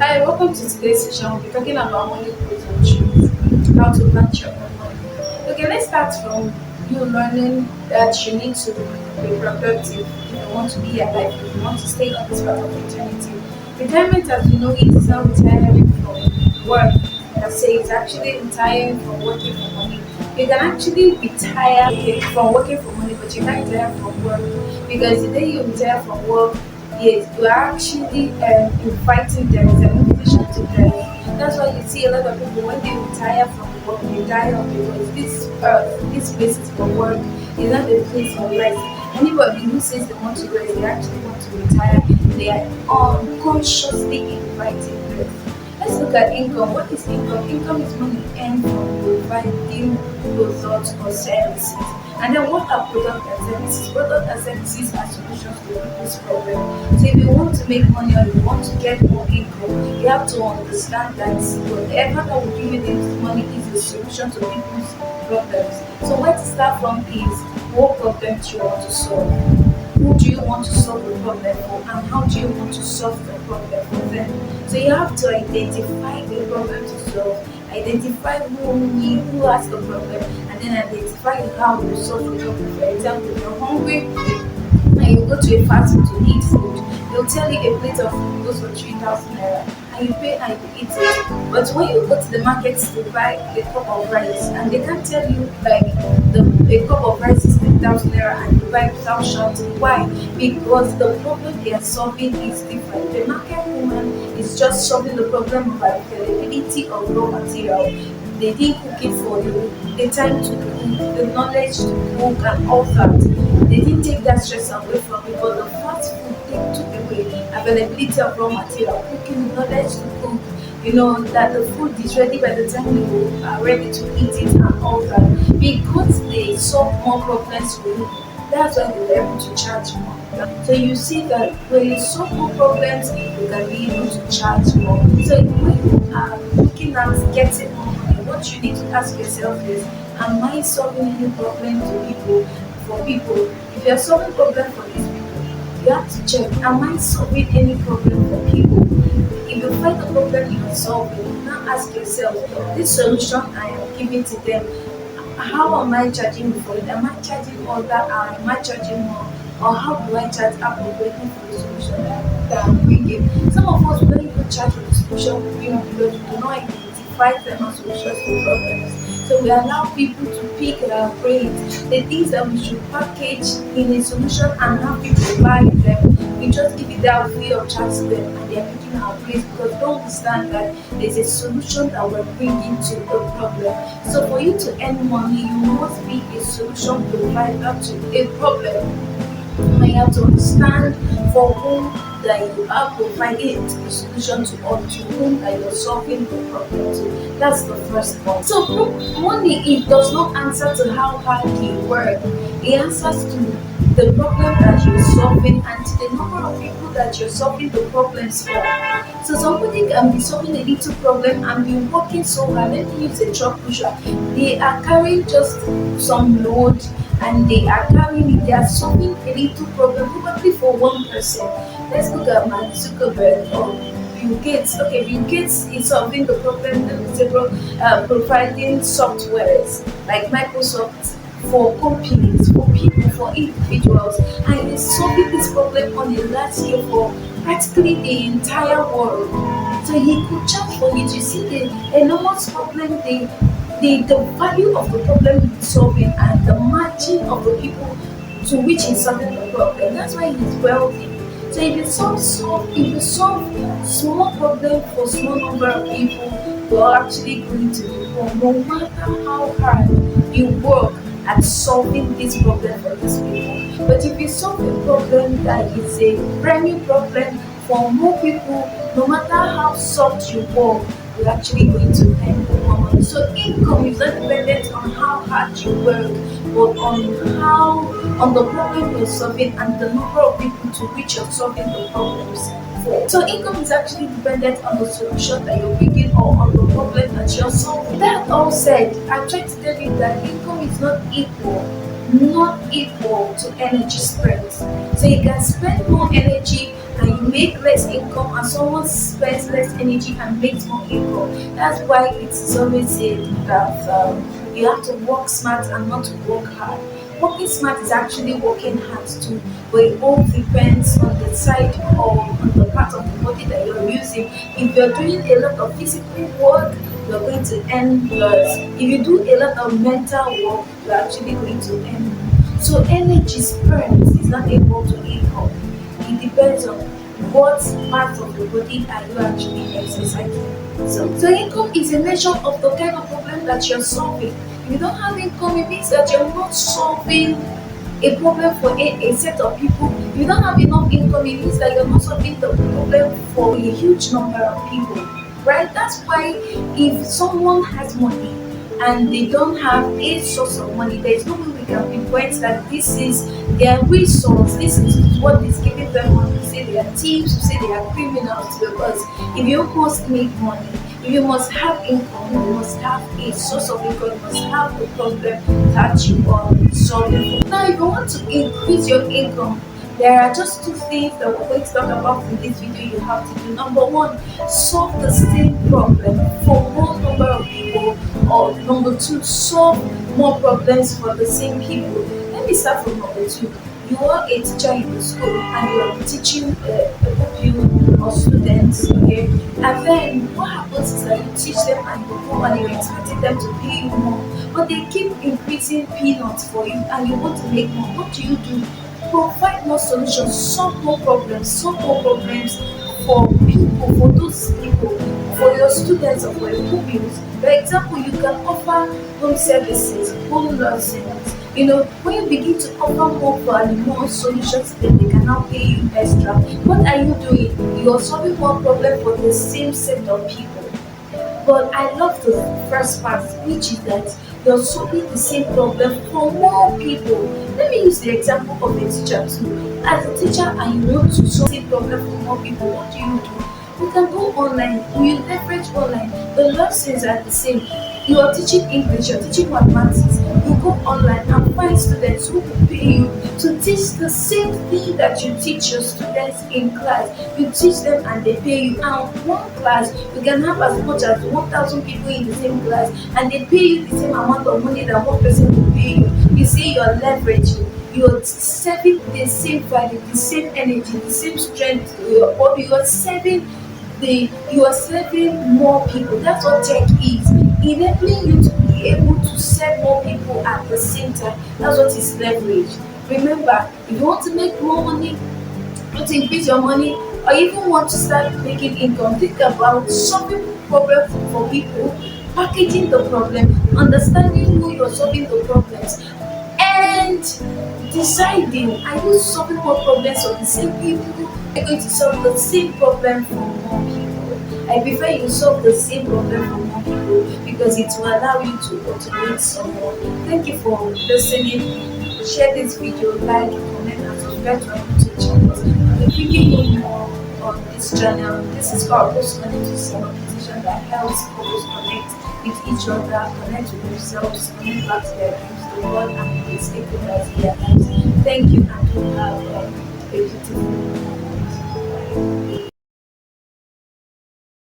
Hi, welcome to today's session. We'll be talking about money growth options, how to manage your own money. Okay, let's start from you learning that you need to be productive if you want to be alive, if you want to stay on this path of eternity. Retirement, as we know, it is not retiring from work. I say it's actually retiring from working for money. You can actually retire from working for money, but you can't retire from work because the day you retire from work, yes, you are actually inviting them, it's an invitation to them. That's why you see a lot of people when they retire from work, they die off because this place is for work, is not a place for rest. Anybody who says they want to rest, they actually want to retire, they are unconsciously inviting them. Let's look at income. What is income? Income is money earned from providing products or services. And then what are product and services? Product and services are solutions to people's problem. So if you want to make money or you want to get more income, you have to understand that whatever that will give you this money is a solution to people's problems. So where to start from is what problem do you want to solve? Who do you want to solve the problem for, and how do you want to solve the problem for them? So you have to identify the problem to solve, identify who has the problem, and then identify how you solve the problem. For example, if you're hungry and you go to a fast food to eat food, they'll tell you a plate of food goes for 3,000 naira and you pay and you eat it. But when you go to the market to buy a cup of rice and they can't tell you like a cup of rice is 10,000 naira and you buy without shouting. Why? Because the problem they are solving is different. The market woman is just solving the problem of availability of raw material. They didn't cook it for you, the time to cook, the knowledge to cook and all that. They didn't take that stress away from you, but the fast food they took away availability of raw material, cooking, knowledge to cook, that the food is ready by the time you are ready to eat it and all that. Because they solve more problems for you, that's why they were able to charge more. So you see that when you solve more problems, you can be able to charge more. So when you are looking at getting more money, what you need to ask yourself is, am I solving any problem to people for people? If you are solving problem for these people, you have to check, am I solving any problem for people? If you find the problem you are solving, now ask yourself, this solution I am giving to them, how am I charging for it? Am I charging all that or am I charging more? Or how do I charge appropriately for the solution that I'm bringing? Some of us we don't even charge for the solution we bring because we do not identify them as solutions to problems. So we allow people to pick their brains, the things that we should package in a solution and have people buy them. We just give it that free of charge to them and they are picking our brains because they don't understand that there's a solution that we're bringing to the problem. So for you to earn money, you must be a solution provider to a problem. You have to understand for whom that you are providing a solution to or to whom that you're solving the problem to. That's the first point. So money it does not answer to how hard you work. It answers to the problem that you're solving and to the number of people that you're solving the problems for. So somebody can be solving a little problem and be working so hard. Let me use a truck pusher. They are carrying just some load and they are carrying it, they are solving a little problem probably for one person. Let's look at Mark Zuckerberg or Bill Gates. Okay, Bill Gates is solving the problem providing softwares like Microsoft for companies, for people, for individuals, and he's solving this problem on a large scale for practically the entire world. So he could charge for it. You see the enormous problem the value of the problem he's solving and the margin of the people to which he's solving the problem. That's why he's wealthy. So if you solve small problem for small number of people, you're actually going to be poor, no matter how hard you work at solving this problem for these people. But if you solve a problem that is a primary problem for more people, no matter how soft you work, you're actually going to earn more money. So income is not dependent on how hard you work, but on the problem you're solving and the number of people to which you're solving the problems for. So income is actually dependent on the solution that you're bringing or on the problem that you're solving. That all said, I'm trying to tell you that income is not equal to energy spent. So you can spend more energy and you make less income, and someone spends less energy and makes more income. That's why it is always said that you have to work smart and not to work hard. Working smart is actually working hard too, but it all depends on the side or on the part of the body that you're using. If you're doing a lot of physical work, you're going to earn less. If you do a lot of mental work, you're actually going to earn more. So energy spent is not equal to income. It depends on what part of the body are you actually exercising. So income is a measure of the kind of problem that you're solving. If you don't have income, it means that you're not solving a problem for a set of people. If you don't have enough income, it means that you're not solving the problem for a huge number of people. Right? That's why if someone has money and they don't have a source of money, there is no way we can pinpoint that this is their resource, this is what is giving them money. We say they are thieves, we say they are criminals, because if you must make money, if you must have income, you must have a source of income, you must have a problem that you are solving. Now, if you want to increase your income, there are just two things that we're going to talk about in this video you have to do. Number one, solve the same problem for more number of people. Or number two, solve more problems for the same people. Let me start from number two. You are a teacher in the school and you are teaching a pupil or students, okay? And then what happens is that you teach them and you go and you're expecting them to pay you more. But they keep increasing peanuts for you and you want to make more. What do? Provide more solutions, solve more problems for people, for those people, for your students or for your pupils. For example, you can offer home services, home lessons. When you begin to offer more value, more solutions, then they can now pay you extra. What are you doing? You're solving more problem for the same set of people. But I love the first part, which is that you're solving the same problem for more people. Let me use the example of a teacher too. As a teacher and you want to solve the same problem for more people, what do? You can go online, you leverage online. The lessons are the same. You are teaching English, you're teaching mathematics. You go online and find students who will pay you to teach the same thing that you teach your students in class. You teach them and they pay you. And one class, you can have as much as 1,000 people in the same class and they pay you the same amount of money that one person will pay you. You see, you're leveraging. You're serving the same value, the same energy, the same strength to your body. You are serving more people. That's what tech is. Enabling you to be able to serve more people at the same time. That's what is leverage. Remember, if you want to make more money, want to increase your money, or even want to start making income, think about solving problems for people, packaging the problem, understanding who you're solving the problems, and deciding, are you solving more problems for the same people? Are you going to solve the same problem for more people? I prefer you solve the same problem for more people because it will allow you to automate some more. Thank you for listening. Share this video, like, comment, and subscribe to our YouTube channel. If you know more on this channel, this is called Post Connect Certification that helps couples connect with each other, connect with themselves, connect back to their dreams, the world, and the stakeholders in their lives. Thank you, and you have a beautiful moment.